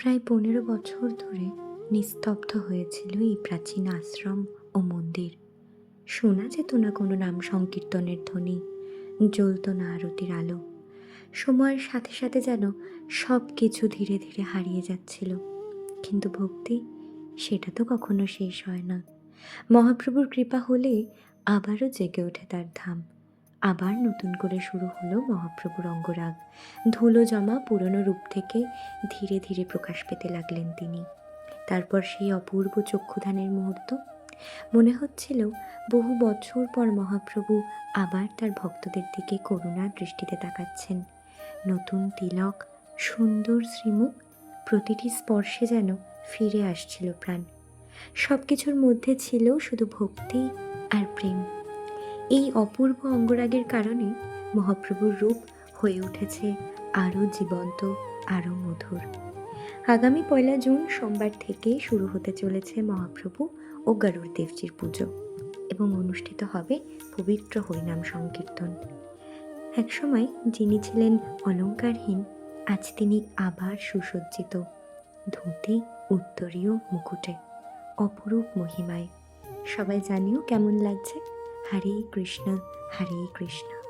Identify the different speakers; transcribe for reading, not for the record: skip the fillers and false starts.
Speaker 1: প্রায় ১৫ বছর ধরে নিস্তব্ধ হয়েছিল এই প্রাচীন আশ্রম ও মন্দির। শোনা যেত না কোনো নাম সংকীর্তনের ধ্বনি, জ্বলত না আরতির আলো। সময়ের সাথে সাথে যেন সব কিছু ধীরে ধীরে হারিয়ে যাচ্ছিল। কিন্তু ভক্তি, সেটা তো কখনো শেষ হয় না। মহাপ্রভুর কৃপা হলে আবারও জেগে ওঠে তার ধাম। আবার নতুন করে শুরু হলো মহাপ্রভুর অঙ্গরাগ। ধুলো জমা পুরনো রূপ থেকে ধীরে ধীরে প্রকাশ পেতে লাগলেন তিনি। তারপর সেই অপূর্ব চক্ষুদানের মুহূর্ত। মনে হচ্ছিল বহু বছর পর মহাপ্রভু আবার তার ভক্তদের দিকে করুণার দৃষ্টিতে তাকাচ্ছেন। নতুন তিলক, সুন্দর শ্রীমুখ, প্রতিটি স্পর্শে যেন ফিরে আসছিল প্রাণ। সব কিছুর মধ্যে ছিল শুধু ভক্তি আর প্রেম। এই অপূর্ব অঙ্গরাগের কারণে মহাপ্রভুর রূপ হয়ে উঠেছে আরও জীবন্ত, আরও মধুর। আগামী ১ জুন সোমবার থেকে শুরু হতে চলেছে মহাপ্রভু ও গরুড় দেবজির পুজো এবং অনুষ্ঠিত হবে পবিত্র হরিনাম সংকীর্তন। একসময় যিনি ছিলেন অলঙ্কারহীন, আজ তিনি আবার সুসজ্জিত, ধুতি, উত্তরীয়, মুকুটে, অপরূপ মহিমায়। সবাই জানিও কেমন লাগছে। হরে কৃষ্ণ, হরে কৃষ্ণ।